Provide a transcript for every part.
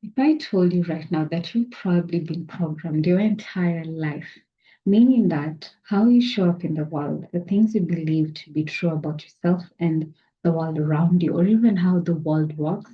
If I told you right now that you've probably been programmed your entire life, meaning that how you show up in the world, the things you believe to be true about yourself and the world around you, or even how the world works,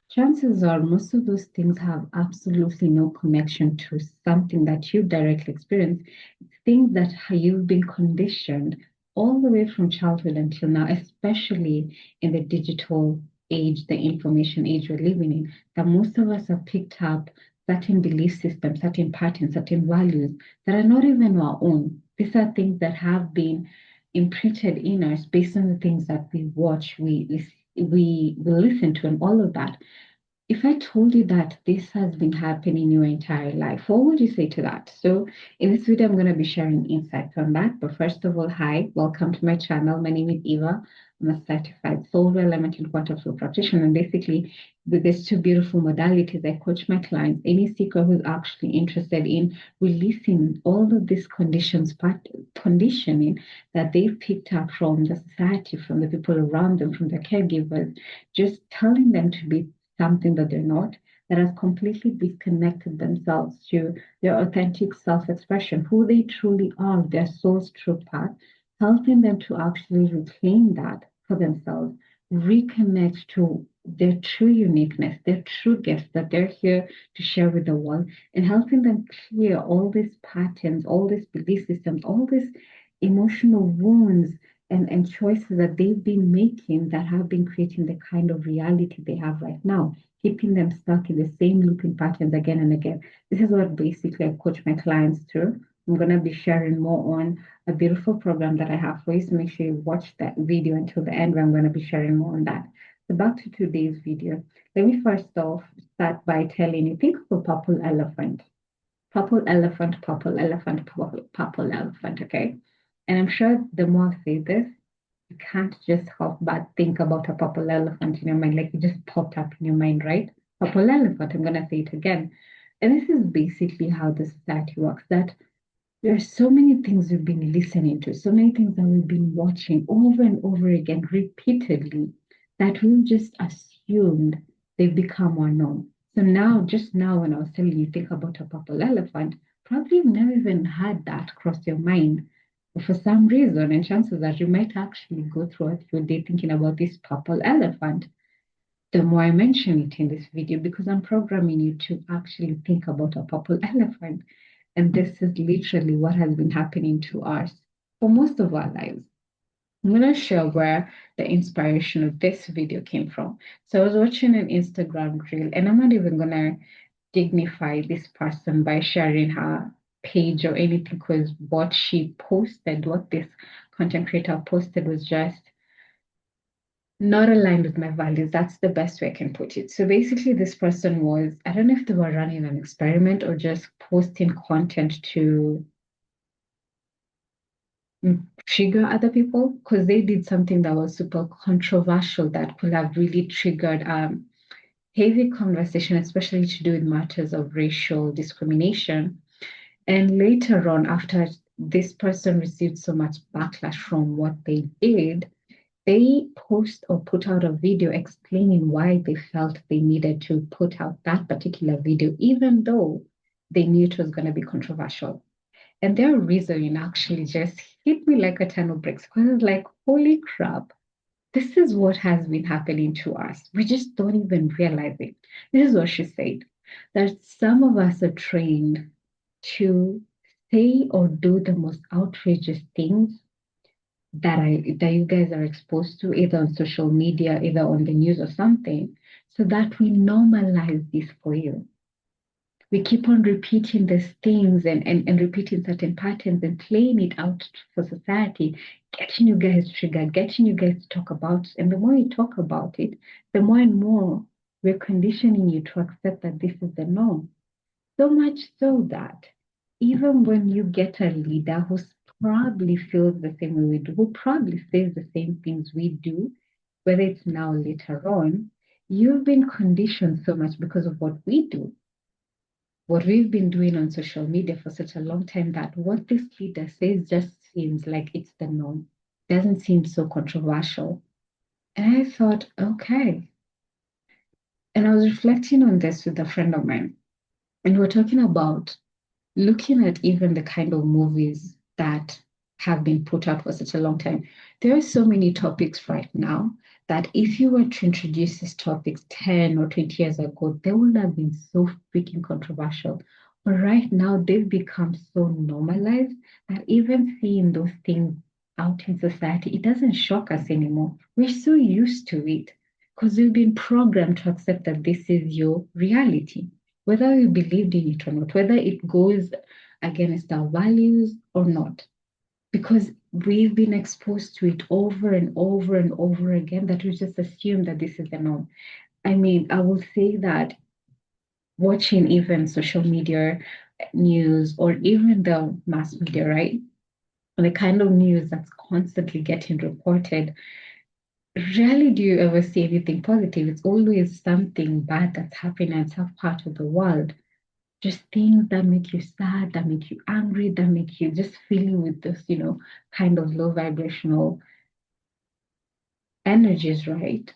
chances are most of those things have absolutely no connection to something that you directly experience. It's things that you've been conditioned all the way from childhood until now, especially in the digital age, the information age we're living in, that most of us have picked up certain belief systems, certain patterns, certain values that are not even our own. These are things that have been imprinted in us based on the things that we watch, we listen to, and all of that. If I told you that this has been happening your entire life, what would you say to that? So, in this video, I'm going to be sharing insights on that. But first of all, hi, welcome to my channel. My name is Eva. I'm a certified soul alignment and quantum flow practitioner. And basically, with these two beautiful modalities, I coach my clients, any seeker who's actually interested in releasing all of these conditioning that they've picked up from the society, from the people around them, from their caregivers, just telling them to be something that they're not, that has completely disconnected themselves to their authentic self expression, who they truly are, their soul's true path, helping them to actually reclaim that for themselves, reconnect to their true uniqueness, their true gifts that they're here to share with the world, and helping them clear all these patterns, all these belief systems, all these emotional wounds and choices that they've been making that have been creating the kind of reality they have right now, keeping them stuck in the same looping patterns again and again. This is what basically I coach my clients through. I'm going to be sharing more on a beautiful program that I have for you. So make sure you watch that video until the end, where I'm going to be sharing more on that. So back to today's video. Let me first off start by telling you, think of a purple elephant. Purple elephant, purple elephant, purple elephant, okay? And I'm sure the more I say this, you can't just help but think about a purple elephant in your mind, like it just popped up in your mind, right? Purple elephant, I'm gonna say it again. And this is basically how the society works, that there are so many things we've been listening to, so many things that we've been watching over and over again, repeatedly, that we've just assumed they've become our norm. So now, just now, when I was telling you, think about a purple elephant, probably you've never even had that cross your mind. But for some reason, and chances are you might actually go throughout your day thinking about this purple elephant. The more I mention it in this video, because I'm programming you to actually think about a purple elephant. And this is literally what has been happening to us for most of our lives. I'm going to share where the inspiration of this video came from. So I was watching an Instagram reel, and I'm not even going to dignify this person by sharing her page or anything, because what she posted, what this content creator posted, was just not aligned with my values. That's the best way I can put it. So basically, this person was, I don't know if they were running an experiment or just posting content to trigger other people, because they did something that was super controversial that could have really triggered heavy conversation, especially to do with matters of racial discrimination. And later on, after this person received so much backlash from what they did, they post or put out a video explaining why they felt they needed to put out that particular video, even though they knew it was going to be controversial. And their reasoning actually just hit me like a ton of bricks, because I was like, holy crap, this is what has been happening to us. We just don't even realize it. This is what she said, that some of us are trained to say or do the most outrageous things that you guys are exposed to, either on social media, either on the news or something, so that we normalize this for you. We keep on repeating these things and repeating certain patterns and playing it out for society, getting you guys triggered, getting you guys to talk about it. And the more you talk about it, the more and more we're conditioning you to accept that this is the norm. So much so that even when you get a leader who probably feels the same way we do, who probably says the same things we do, whether it's now or later on, you've been conditioned so much because of what we do, what we've been doing on social media for such a long time, that what this leader says just seems like it's the norm. Doesn't seem so controversial. And I thought, okay. And I was reflecting on this with a friend of mine, and we're talking about looking at even the kind of movies that have been put out for such a long time. There are so many topics right now that if you were to introduce these topics 10 or 20 years ago, they would have been so freaking controversial. But right now, they've become so normalized that even seeing those things out in society, it doesn't shock us anymore. We're so used to it because we've been programmed to accept that this is your reality, whether we believed in it or not, whether it goes against our values or not, because we've been exposed to it over and over and over again that we just assume that this is the norm. I mean, I will say that watching even social media news or even the mass media, right? The kind of news that's constantly getting reported, rarely do you ever see anything positive. It's always something bad that's happening in some part of the world. Just things that make you sad, that make you angry, that make you just feeling with this, kind of low vibrational energies, right?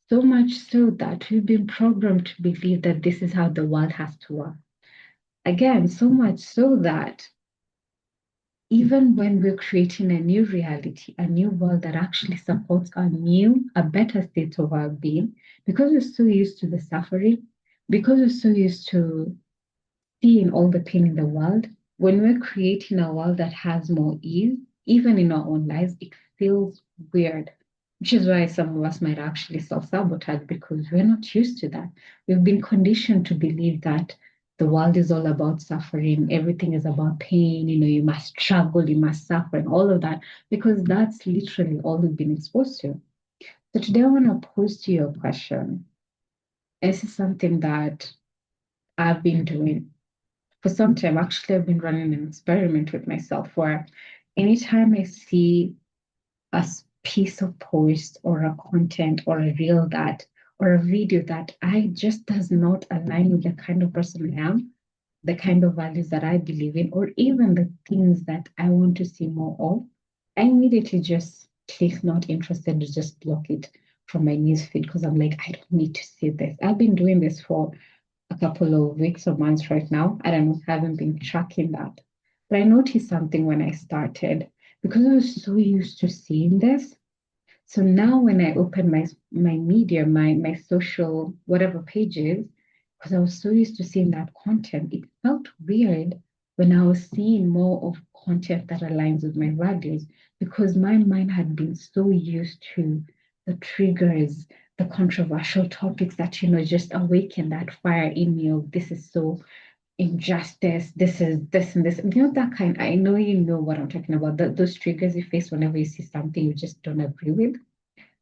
So much so that we've been programmed to believe that this is how the world has to work. Again, so much so that even when we're creating a new reality, a new world that actually supports a better state of our being, because we're so used to the suffering, because we're so used to seeing all the pain in the world, when we're creating a world that has more ease, even in our own lives, it feels weird, which is why some of us might actually self sabotage because we're not used to that. We've been conditioned to believe that the world is all about suffering, everything is about pain, you must struggle, you must suffer, and all of that, because that's literally all we've been exposed to. So today I want to pose to you a question. This is something that I've been doing for some time. Actually, I've been running an experiment with myself where anytime I see piece of post or a content or a reel that or a video that I just does not align with the kind of person I am, the kind of values that I believe in, or even the things that I want to see more of, I immediately just click not interested to just block it from my newsfeed because I'm like, I don't need to see this. I've been doing this for a couple of weeks or months right now. I don't know, haven't been tracking that. But I noticed something when I started because I was so used to seeing this. So now when I open my media, my social whatever pages, because I was so used to seeing that content, it felt weird when I was seeing more of content that aligns with my values because my mind had been so used to the triggers, the controversial topics that, just awaken that fire in me of this is so injustice, this is this and this. That kind, I know you know what I'm talking about. Those triggers you face whenever you see something you just don't agree with.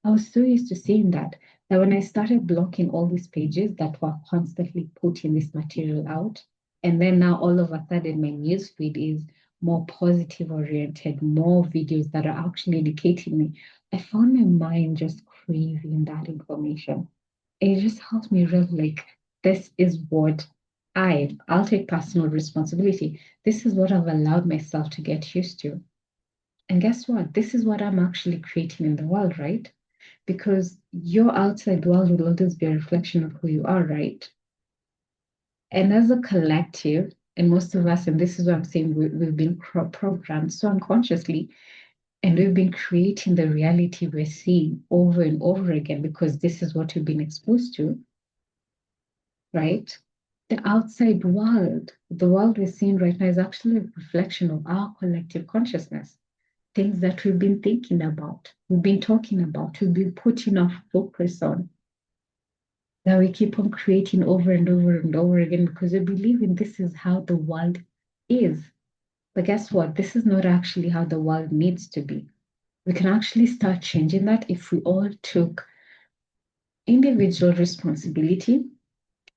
I was so used to seeing that when I started blocking all these pages that were constantly putting this material out, and then now all of a sudden my news feed is more positive oriented, more videos that are actually educating me. I found my mind just craving that information. It just helped me realize like this is what I'll take personal responsibility. This is what I've allowed myself to get used to. And guess what? This is what I'm actually creating in the world, right? Because your outside world will always be a reflection of who you are, right? And as a collective, and most of us, and this is what I'm saying, we've been programmed so unconsciously, and we've been creating the reality we're seeing over and over again because this is what we've been exposed to, right? The outside world, the world we're seeing right now, is actually a reflection of our collective consciousness. Things that we've been thinking about, we've been talking about, we've been putting our focus on, that we keep on creating over and over and over again because we believe in this is how the world is. But guess what? This is not actually how the world needs to be. We can actually start changing that if we all took individual responsibility.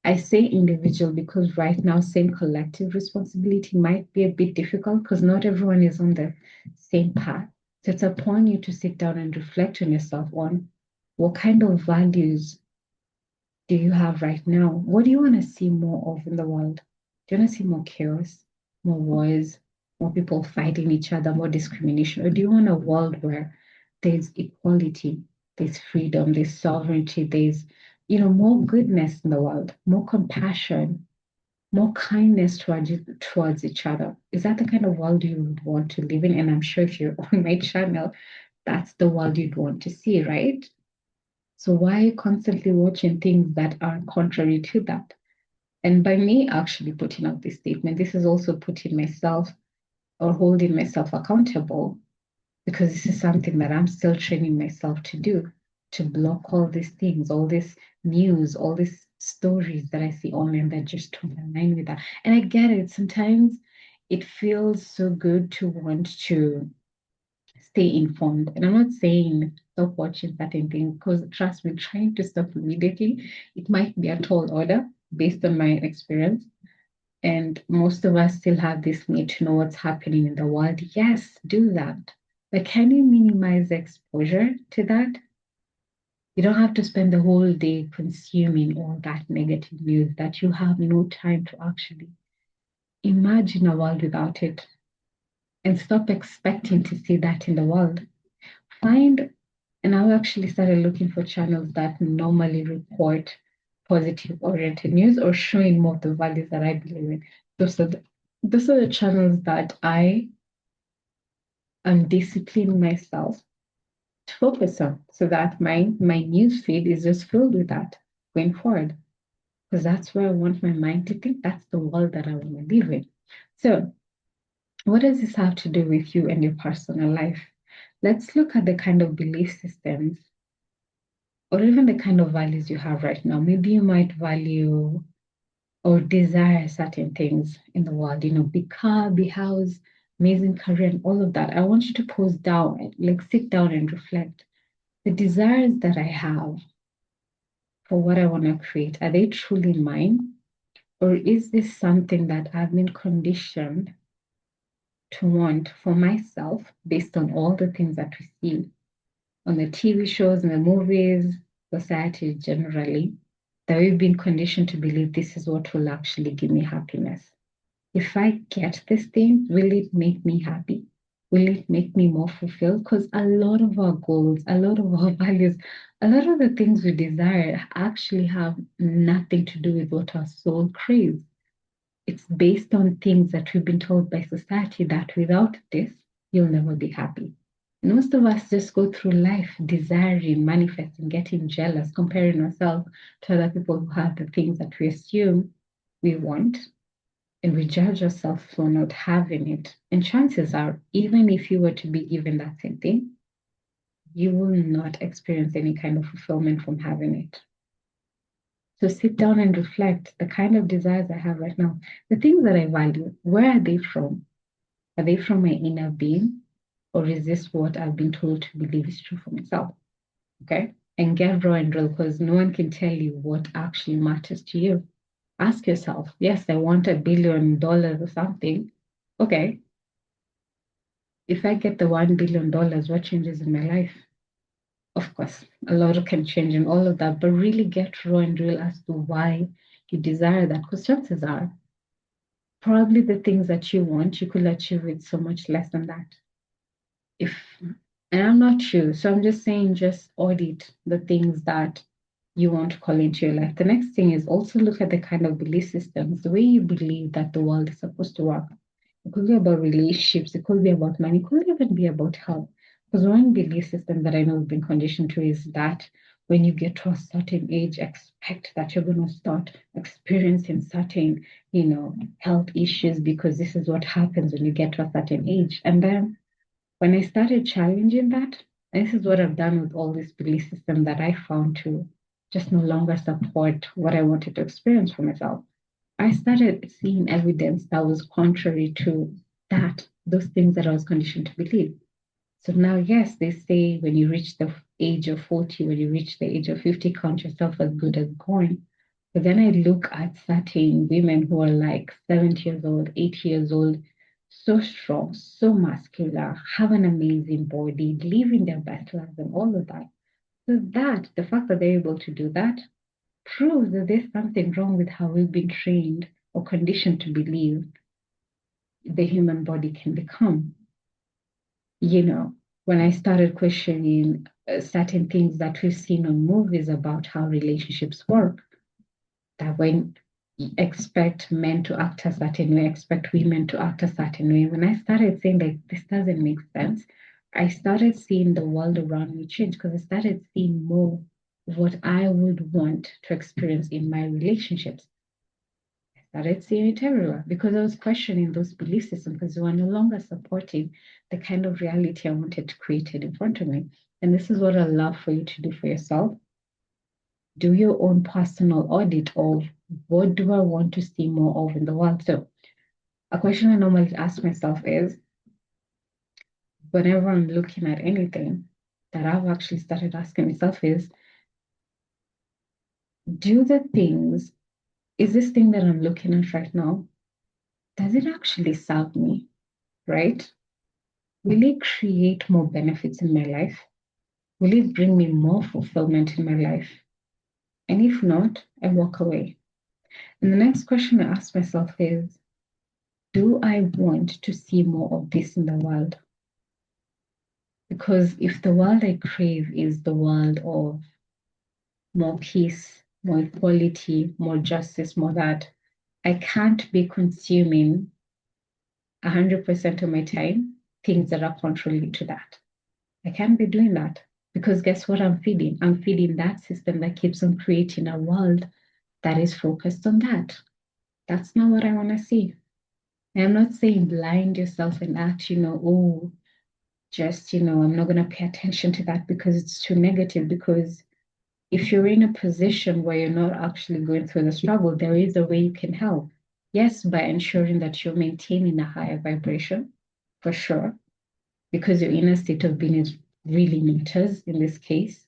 I say individual because right now, saying collective responsibility might be a bit difficult because not everyone is on the same path. So it's upon you to sit down and reflect on yourself on what kind of values do you have right now? What do you want to see more of in the world? Do you want to see more chaos, more wars, more people fighting each other, more discrimination? Or do you want a world where there's equality, there's freedom, there's sovereignty, there's more goodness in the world, more compassion, more kindness towards each other. Is that the kind of world you would want to live in? And I'm sure if you're on my channel, that's the world you'd want to see, right? So why are you constantly watching things that are contrary to that? And by me actually putting out this statement, this is also putting myself or holding myself accountable, because this is something that I'm still training myself to do, to block all these things, all this news, all these stories that I see online that just don't align with that. And I get it. Sometimes it feels so good to want to stay informed. And I'm not saying stop watching certain things, because trust me, trying to stop immediately, it might be a tall order based on my experience. And most of us still have this need to know what's happening in the world. Yes, do that. But can you minimize exposure to that? You don't have to spend the whole day consuming all that negative news that you have no time to actually imagine a world without it, and stop expecting to see that in the world. Find, and I've actually started looking for channels that normally report positive oriented news or showing more of the values that I believe in. Those are the channels that I am disciplining myself to focus on, so that my news feed is just filled with that going forward. Because that's where I want my mind to think. That's the world that I want to live in. So, what does this have to do with you and your personal life? Let's look at the kind of belief systems or even the kind of values you have right now. Maybe you might value or desire certain things in the world, big car, big house, amazing career, and all of that. I want you to pause down, like sit down and reflect. The desires that I have for what I want to create, are they truly mine? Or is this something that I've been conditioned to want for myself based on all the things that we see on the TV shows and the movies, society generally, that we've been conditioned to believe this is what will actually give me happiness? If I get this thing, will it make me happy? Will it make me more fulfilled? Because a lot of our goals, a lot of our values, a lot of the things we desire actually have nothing to do with what our soul craves. It's based on things that we've been told by society that without this, you'll never be happy. And most of us just go through life desiring, manifesting, getting jealous, comparing ourselves to other people who have the things that we assume we want, and we judge ourselves for not having it. And chances are, even if you were to be given that same thing, you will not experience any kind of fulfillment from having it. So sit down and reflect the kind of desires I have right now, the things that I value, where are they from? Are they from my inner being? Or is this what I've been told to believe is true for myself? Okay. And get raw and real, because no one can tell you what actually matters to you. Ask yourself, yes, I want $1 billion or something. Okay, if I get the $1 billion, what changes in my life? Of course, a lot can change and all of that, but really get raw and real as to why you desire that. Because chances are, probably the things that you want, you could achieve with so much less than that. If And I'm not sure, so I'm just saying, just audit the things that you want to call into your life. The next thing is also look at the kind of belief systems, the way you believe that the world is supposed to work. It could be about relationships, it could be about money, it could even be about health. Because one belief system that I know we've been conditioned to is that when you get to a certain age, expect that you're going to start experiencing certain, health issues, because this is what happens when you get to a certain age. And then when I started challenging that, and this is what I've done with all this belief system that I found to just no longer support what I wanted to experience for myself. I started seeing evidence that was contrary to those things that I was conditioned to believe. So now, yes, they say when you reach the age of 40, when you reach the age of 50, count yourself as good as going. But then I look at certain women who are like 70 years old, 80 years old, so strong, so muscular, have an amazing body, living their best lives and all of that. So the fact that they're able to do that, proves that there's something wrong with how we've been trained or conditioned to believe the human body can become. You know, when I started questioning certain things that we've seen on movies about how relationships work, that when you expect men to act a certain way, expect women to act a certain way. When I started saying like this doesn't make sense, I started seeing the world around me change because I started seeing more of what I would want to experience in my relationships. I started seeing it everywhere because I was questioning those belief systems because they were no longer supporting the kind of reality I wanted to create in front of me. And this is what I love for you to do for yourself. Do your own personal audit of what do I want to see more of in the world. So a question I normally ask myself is whenever I'm looking at anything that I've actually started asking myself is, do the things, is this thing that I'm looking at right now, does it actually serve me? Right? Will it create more benefits in my life? Will it bring me more fulfillment in my life? And if not, I walk away. And the next question I ask myself is, do I want to see more of this in the world? Because if the world I crave is the world of more peace, more equality, more justice, more that, I can't be consuming 100% of my time things that are contrary to that. I can't be doing that because guess what I'm feeding? I'm feeding that system that keeps on creating a world that is focused on that. That's not what I want to see. And I'm not saying blind yourself and act, oh, just, I'm not going to pay attention to that because it's too negative. Because if you're in a position where you're not actually going through the struggle, there is a way you can help. Yes, by ensuring that you're maintaining a higher vibration, for sure, because your inner state of being is really matters in this case.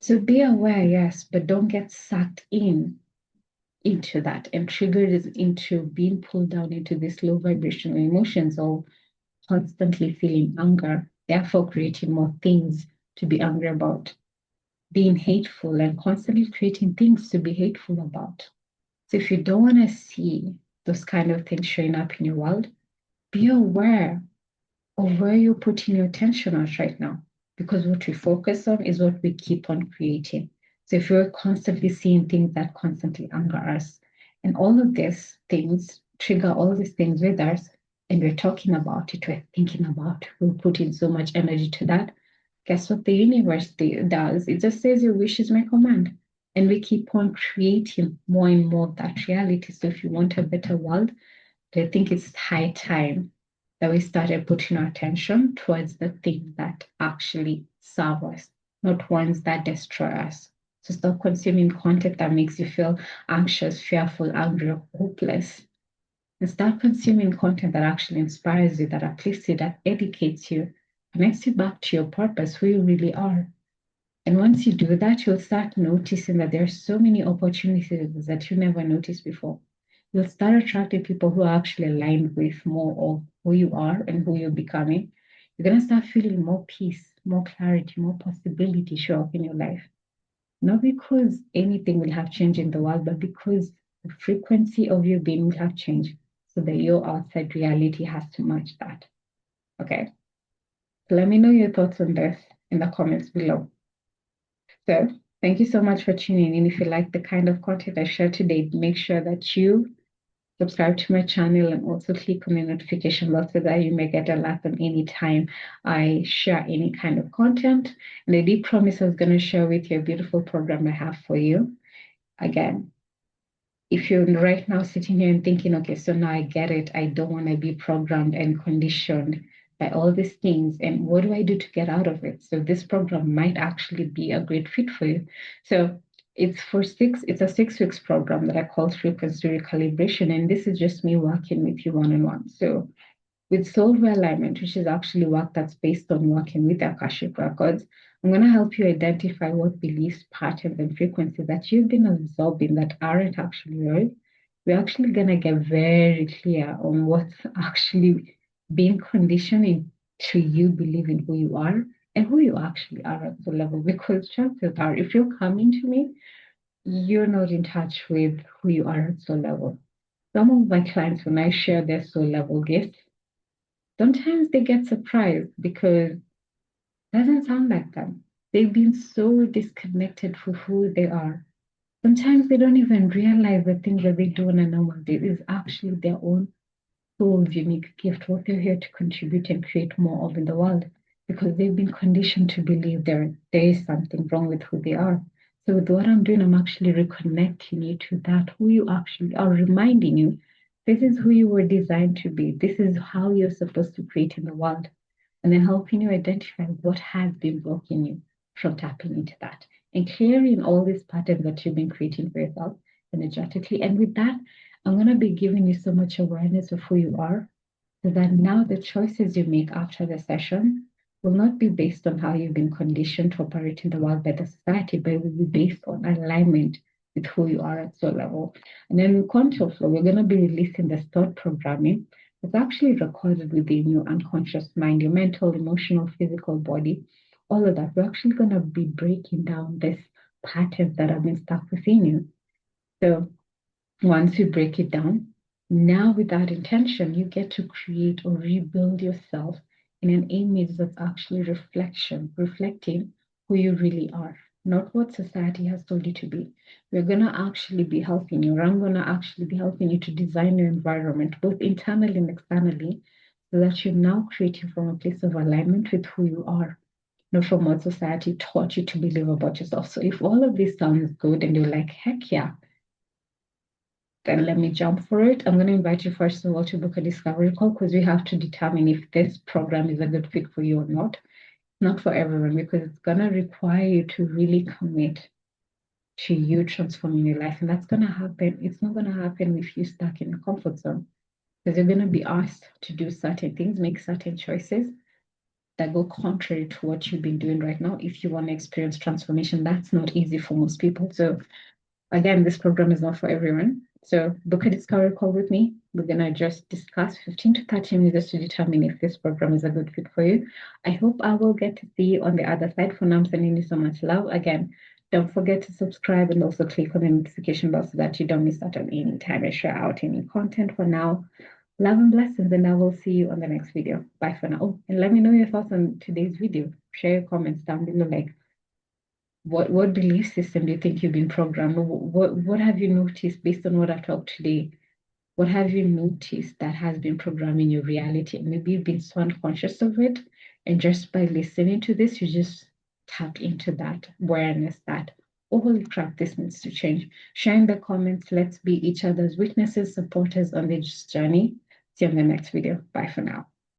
So be aware, yes, but don't get sucked into that and triggered into being pulled down into this low vibrational emotions or constantly feeling anger, therefore creating more things to be angry about, being hateful and constantly creating things to be hateful about. So if you don't want to see those kind of things showing up in your world, be aware of where you're putting your attention on right now. Because what we focus on is what we keep on creating. So if you're constantly seeing things that constantly anger us, and all of these things trigger all these things with us, and we're talking about it, we're thinking about, we're putting so much energy to that. Guess what the universe does? It just says your wish is my command. And we keep on creating more and more of that reality. So if you want a better world, I think it's high time that we started putting our attention towards the things that actually serve us, not ones that destroy us. So stop consuming content that makes you feel anxious, fearful, angry, or hopeless. And start consuming content that actually inspires you, that uplifts you, that educates you, connects you back to your purpose, who you really are. And once you do that, you'll start noticing that there are so many opportunities that you never noticed before. You'll start attracting people who are actually aligned with more of who you are and who you're becoming. You're going to start feeling more peace, more clarity, more possibility show up in your life. Not because anything will have changed in the world, but because the frequency of your being will have changed so that your outside reality has to match that. Okay. So let me know your thoughts on this in the comments below. So thank you so much for tuning in. If you like the kind of content I share today, make sure that you subscribe to my channel and also click on the notification bell so that you may get a alert on any time I share any kind of content. And I did promise I was going to share with you a beautiful program I have for you. Again, if you're right now sitting here and thinking, okay, so now I get it, I don't want to be programmed and conditioned by all these things, and what do I do to get out of it? So this program might actually be a great fit for you. So it's a 6 weeks program that I call frequency recalibration, and this is just me working with you one-on-one. So with soul realignment, which is actually work that's based on working with Akashic records, I'm going to help you identify what beliefs, patterns, and frequencies that you've been absorbing that aren't actually real. We're actually going to get very clear on what's actually being conditioning to you believing who you are and who you actually are at the level. Because chances are, if you're coming to me, you're not in touch with who you are at soul level. Some of my clients, when I share their soul level gifts, Sometimes they get surprised because it doesn't sound like them. They've been so disconnected for who they are. Sometimes they don't even realize the things that they do on a normal day is actually their own soul's unique gift, what they're here to contribute and create more of in the world, because they've been conditioned to believe there is something wrong with who they are. So with what I'm doing, I'm actually reconnecting you to that, who you actually are, reminding you this is who you were designed to be. This is how you're supposed to create in the world. And then helping you identify what has been blocking you from tapping into that and clearing all these patterns that you've been creating for yourself energetically. And with that, I'm going to be giving you so much awareness of who you are so that now the choices you make after the session will not be based on how you've been conditioned to operate in the world by the society, but it will be based on alignment with who you are at soul level. And then in Contour Flow, we're going to be releasing the stored programming. It's actually recorded within your unconscious mind, your mental, emotional, physical body, all of that. We're actually going to be breaking down this patterns that have been stuck within you. So once you break it down, now with that intention, you get to create or rebuild yourself in an image that's actually reflecting who you really are, not what society has told you to be. We're going to actually be helping you, or I'm going to actually be helping you to design your environment, both internally and externally, so that you're now creating from a place of alignment with who you are, not from what society taught you to believe about yourself. So if all of this sounds good and you're like, heck yeah, then let me jump for it. I'm going to invite you first of all to book a discovery call because we have to determine if this program is a good fit for you or not. Not for everyone, because it's going to require you to really commit to you transforming your life. And that's going to happen. It's not going to happen if you're stuck in a comfort zone because you're going to be asked to do certain things, make certain choices that go contrary to what you've been doing right now. If you want to experience transformation, that's not easy for most people. So again, this program is not for everyone. So book a discovery call with me. We're going to just discuss 15 to 30 minutes to determine if this program is a good fit for you. I hope I will get to see you on the other side. For now, I'm sending you so much love. Again, don't forget to subscribe and also click on the notification bell so that you don't miss out on any time I share out any content. For now, love and blessings, and I will see you on the next video. Bye for now. Oh, and let me know your thoughts on today's video. Share your comments down below, like what belief system do you think you've been programmed? What have you noticed based on what I've talked today? What have you noticed that has been programming your reality? And maybe you've been so unconscious of it. And just by listening to this, you just tap into that awareness that, oh, holy crap, this needs to change. Share in the comments. Let's be each other's witnesses, supporters on this journey. See you on the next video. Bye for now.